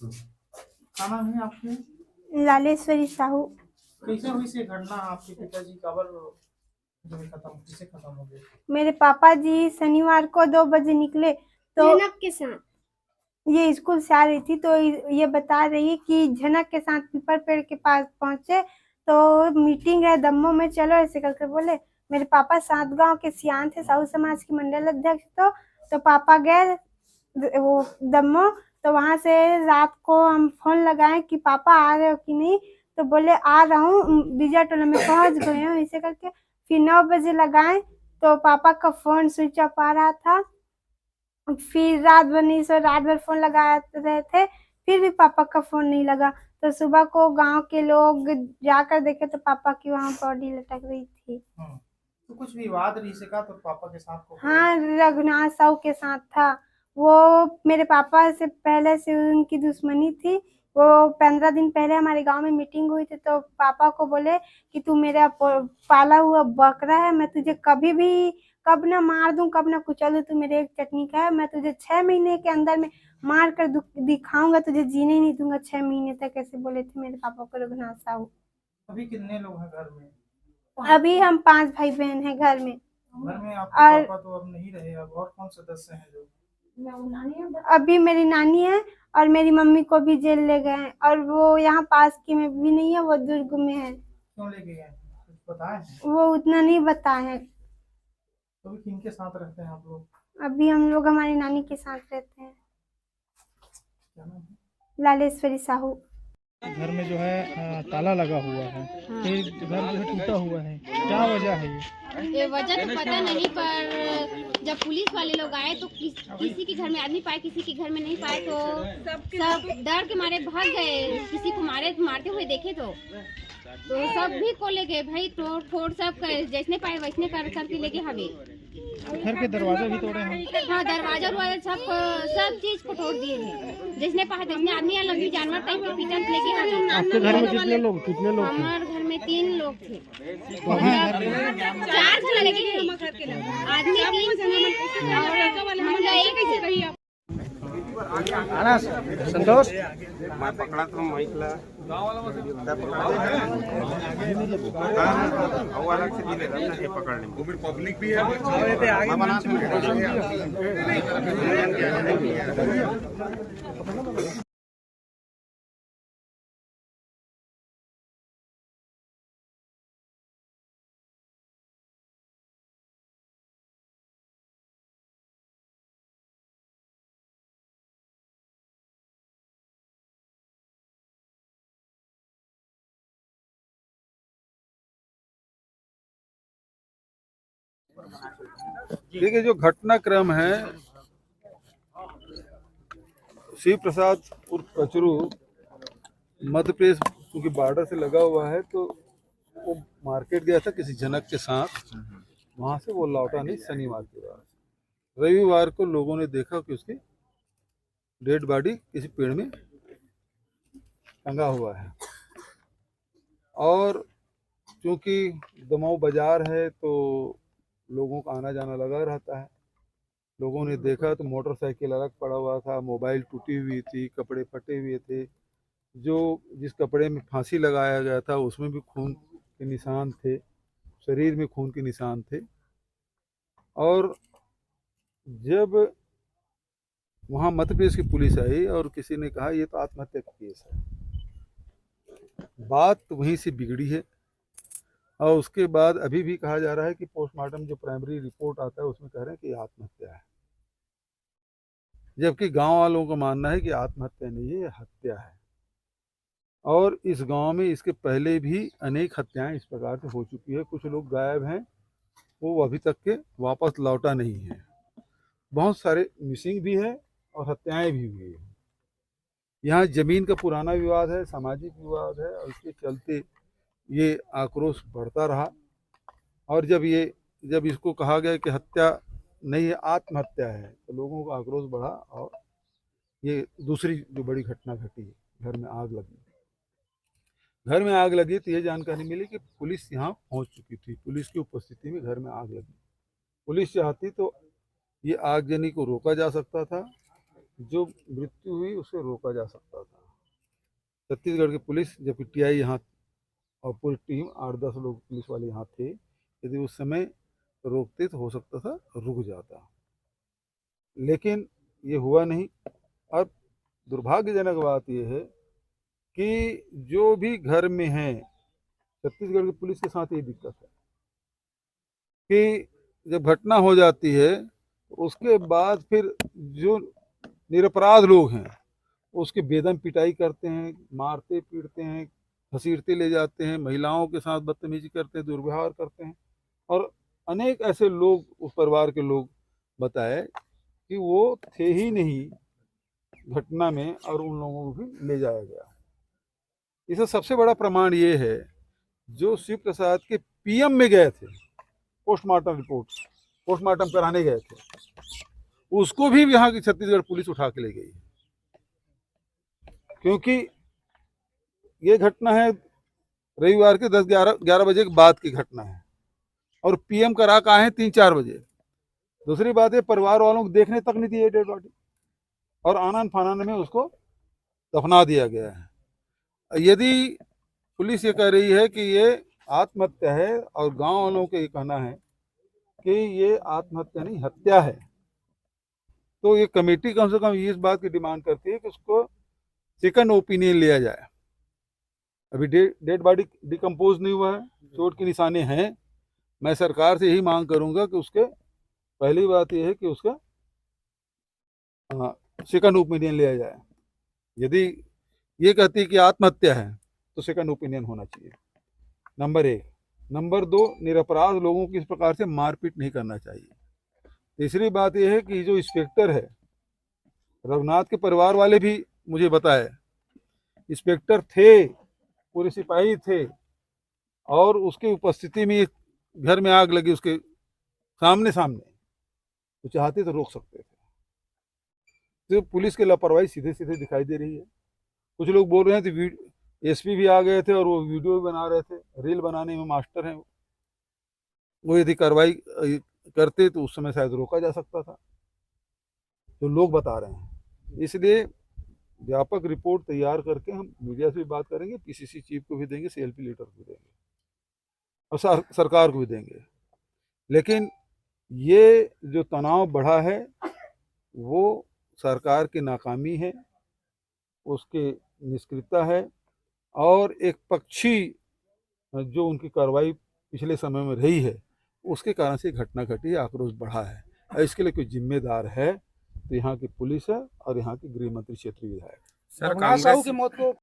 क्या नाम है आपके? लालेश्वरी साहू। कैसे हुई से घटना? आपके पिताजी कबर जो है खत्म किसे खत्म हो गए? मेरे पापा जी शनिवार को 2 बजे निकले तो जनक के साथ ये स्कूल से आ रही थी तो ये बता रही है कि झनक के साथ पीपल पेड़ के पास पहुंचे तो मीटिंग है दम्मो में, चलो ऐसे करके बोले। मेरे पापा सात गांव के सियान थे, साहू समाज की मंडल अध्यक्ष। तो पापा गए वो दम्मो। तो वहां से रात को हम फोन लगाए कि पापा आ रहे हो कि नहीं, तो बोले आ रहा हूँ, बीजा टोला में पहुंच गए हूँ ऐसे करके। फिर 9 बजे लगाए तो पापा का फोन स्विच ऑफ आ रहा था। फिर रात भर नहीं सो, रात भर फोन लगा रहे थे, फिर भी पापा का फोन नहीं लगा। तो सुबह को गांव के लोग जाकर देखे तो पापा की वहां बॉडी लटक रही थी। तो कुछ विवाद रही से का तो पापा के साथ को? हाँ, रघुनाथ साहू के साथ था। वो मेरे पापा से पहले से उनकी दुश्मनी थी। वो 15 दिन पहले हमारे गांव में मीटिंग हुई थी तो पापा को बोले कि तू मेरा पाला हुआ बकरा है, मैं तुझे कभी भी कब ना मार दूं, कब ना कुचल दूं, तू मेरे एक चटनी का है, मैं तुझे 6 महीने के अंदर में मार कर दिखाऊंगा, तुझे जीने ही नहीं दूंगा 6 महीने तक, ऐसे बोले थे मेरे पापा को रघुनाथ साहू। अभी कितने लोग हैं घर में? अभी हम 5 भाई बहन हैं घर में। घर में आपके और पापा तो अब नहीं रहे, अब और कौन सदस्य हैं जो? अभी मेरी नानी है और मेरी मम्मी को भी जेल ले गए हैं, और वो यहाँ पास की में भी नहीं है, वो दुर्ग में है। क्यों लेके गए? कुछ बताए हैं? वो उतना नहीं बताए हैं। तो अभी किनके साथ रहते हैं आप लोग? अभी हम लोग हमारी नानी के साथ रहते हैं। क्या नाम है? लालेश्वरी साहू। घर में जो है ताला लगा हुआ है, फिर घर जो है टूटा हुआ है, क्या वजह है ये वजह तो पता नहीं, पर जब पुलिस वाले लोग आए तो किसी के घर में आदमी पाए, किसी के घर में नहीं पाए, तो सब डर के मारे भाग गए। किसी को मारते हुए देखे तो सब भी को ले गए भाई, तोड़ फोड़ सब जैसने पाए वैसने करके ले गए हमें। घर के दरवाजा भी तोड़े हैं? हाँ, दरवाजा सब चीज को तोड़ दिए हैं। जिसने पाए जिसने आदमी लंबी जानवर टाइप के पीटन लेके आए। आपके घर में कितने लोग थे? हमारे घर में 3 लोग थे। 4 थे लगे आदमी, 3 थे और महिला एक। आना संतोष मैं पकड़ा तो महिला वो अलग से दिले रहता है पकड़ने में। पब्लिक भी है आगे बना देखिए, जो घटनाक्रम है, शिव प्रसाद उर्फ कचरू मध्य प्रदेश क्योंकि बॉर्डर से लगा हुआ है, तो वो मार्केट गया था किसी जनक के साथ। वहां से वो लौटा नहीं शनिवार के बाद। रविवार को लोगों ने देखा कि उसकी डेड बॉडी किसी पेड़ में टंगा हुआ है। और क्योंकि दमाऊ बाजार है तो लोगों का आना जाना लगा रहता है। लोगों ने देखा तो मोटरसाइकिल अलग पड़ा हुआ था, मोबाइल टूटी हुई थी, कपड़े फटे हुए थे। जो जिस कपड़े में फांसी लगाया गया था उसमें भी खून के निशान थे, शरीर में खून के निशान थे। और जब वहाँ मध्य प्रदेश की पुलिस आई और किसी ने कहा ये तो आत्महत्या का केस है, बात तो वहीं से बिगड़ी है। और उसके बाद अभी भी कहा जा रहा है कि पोस्टमार्टम जो प्राइमरी रिपोर्ट आता है उसमें कह रहे हैं कि आत्महत्या है, जबकि गांव वालों का मानना है कि आत्महत्या नहीं है, ये हत्या है। और इस गांव में इसके पहले भी अनेक हत्याएं इस प्रकार से हो चुकी है। कुछ लोग गायब हैं, वो अभी तक के वापस लौटा नहीं है। बहुत सारे मिसिंग भी है और हत्याएं भी हुई है। यहाँ जमीन का पुराना विवाद है, सामाजिक विवाद है, और इसके चलते ये आक्रोश बढ़ता रहा। और जब इसको कहा गया कि हत्या नहीं है आत्महत्या है, तो लोगों का आक्रोश बढ़ा और ये दूसरी जो बड़ी घटना घटी, घर में आग लगी। घर में आग लगी तो ये जानकारी मिली कि पुलिस यहाँ पहुँच चुकी थी। पुलिस की उपस्थिति में घर में आग लगी। पुलिस चाहती तो ये आगजनी को रोका जा सकता था, जो मृत्यु हुई उसे रोका जा सकता था। छत्तीसगढ़ की पुलिस, जबकि टीआई यहाँ और पूरी टीम 8-10 लोग पुलिस वाले यहाँ थे, यदि उस समय रोकते तो हो सकता था रुक जाता, लेकिन ये हुआ नहीं। अब दुर्भाग्यजनक बात यह है कि जो भी घर में है, छत्तीसगढ़ की पुलिस के साथ ये दिक्कत है कि जब घटना हो जाती है तो उसके बाद फिर जो निरपराध लोग हैं उसकी बेदम पिटाई करते हैं, मारते पीटते हैं, घसीटते ले जाते हैं, महिलाओं के साथ बदतमीजी करते हैं, दुर्व्यवहार करते हैं। और अनेक ऐसे लोग उस परिवार के लोग बताए कि वो थे ही नहीं घटना में और उन लोगों को भी ले जाया गया। इसका सबसे बड़ा प्रमाण ये है, जो शिव प्रसाद के पीएम में गए थे पोस्टमार्टम रिपोर्ट पोस्टमार्टम कराने गए थे, उसको भी यहाँ की छत्तीसगढ़ पुलिस उठा के ले गई, क्योंकि ये घटना है रविवार के 10-11 बजे के बाद की घटना है और पीएम करा का है 3-4 बजे। दूसरी बात है, परिवार वालों को देखने तक नहीं दी डेड बॉडी और आनन फानन में उसको दफना दिया गया है। यदि पुलिस ये कह रही है कि ये आत्महत्या है और गांव वालों का ये कहना है कि ये आत्महत्या नहीं हत्या है, तो ये कमेटी कम से कम इस बात की डिमांड करती है कि उसको सेकंड ओपिनियन लिया जाए। अभी डेड बॉडी डिकम्पोज नहीं हुआ है, चोट के निशाने हैं। मैं सरकार से यही मांग करूंगा कि उसके पहली बात यह है कि उसका सेकंड ओपिनियन लिया जाए। यदि ये कहती है कि आत्महत्या है तो सेकंड ओपिनियन होना चाहिए, नंबर 1। नंबर 2, निरपराध लोगों की इस प्रकार से मारपीट नहीं करना चाहिए। तीसरी बात यह है कि जो इंस्पेक्टर है, रघुनाथ के परिवार वाले भी मुझे बताए, इंस्पेक्टर थे, पूरे सिपाही थे और उसकी उपस्थिति में घर में आग लगी उसके सामने तो चाहते तो रोक सकते थे। तो पुलिस की लापरवाही सीधे सीधे दिखाई दे रही है। कुछ लोग बोल रहे हैं तो एसपी भी आ गए थे और वो वीडियो भी बना रहे थे, रील बनाने में मास्टर हैं वो यदि कार्रवाई करते तो उस समय शायद रोका जा सकता था, जो लोग बता रहे हैं। इसलिए व्यापक रिपोर्ट तैयार करके हम मीडिया से भी बात करेंगे, पीसीसी चीफ को भी देंगे, सीएलपी लीडर को भी देंगे और सरकार को भी देंगे। लेकिन ये जो तनाव बढ़ा है वो सरकार की नाकामी है, उसकी निष्क्रियता है और एक पक्षी जो उनकी कार्रवाई पिछले समय में रही है उसके कारण से घटना घटी, आक्रोश बढ़ा है। इसके लिए कोई जिम्मेदार है तो यहाँ की पुलिस है और यहाँ के गृह मंत्री क्षेत्रीय विधायक। सर, कांग्रेस की मौत को